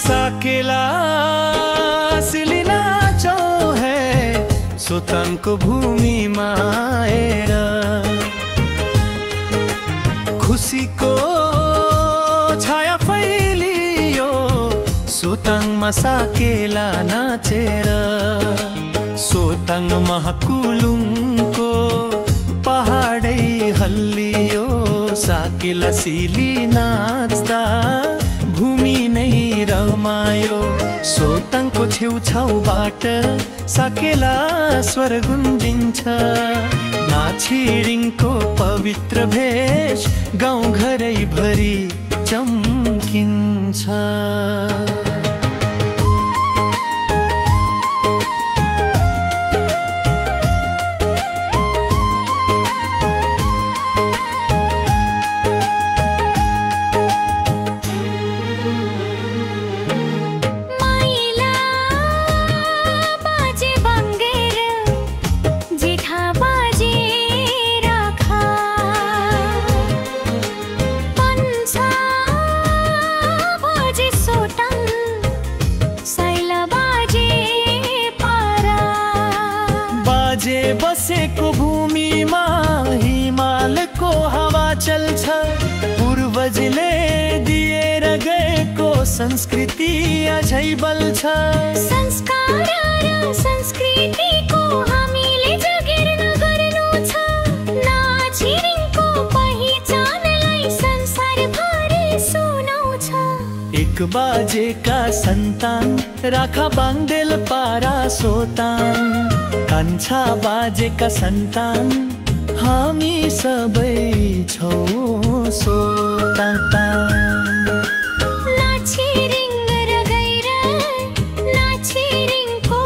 साकेला Selina जो है सोताङको भूमिमा आएर खुसीको छाया फैलियो सोताङमा साकेला नाचेर सोताङ महाकुलुङको पहाडै हल्लियो साकेला सिली नाच्दा भूमि नै रमायो सोताङको छेउछाउबाट साकेला स्वर गुन्जिन्छ नाछिरिङको पवित्र भेष गाउँ घरै भरि चम्किन्छ बाजे बसेको भूमिमा हिमालको हावा चल्छ पूर्वजले दिएर गएको संस्कृति अझै बल्छ संस्कार र संस्कृतिको हामीले जगेर्ना गर्नु छ नाछिरिङको पहिचानलाई संसारभरि सुनाउँछ एक बाजेका सन्तान राखा बाङ्देल पारा सोताङ कान्छा बाजेका सन्तान हामी सबै छौँ सोताङ नाछिरिङ र गैर नाछिरिङको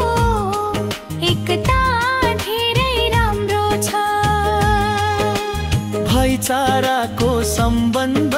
एकता धेरै राम्रो छ भाइचाराको सम्बन्ध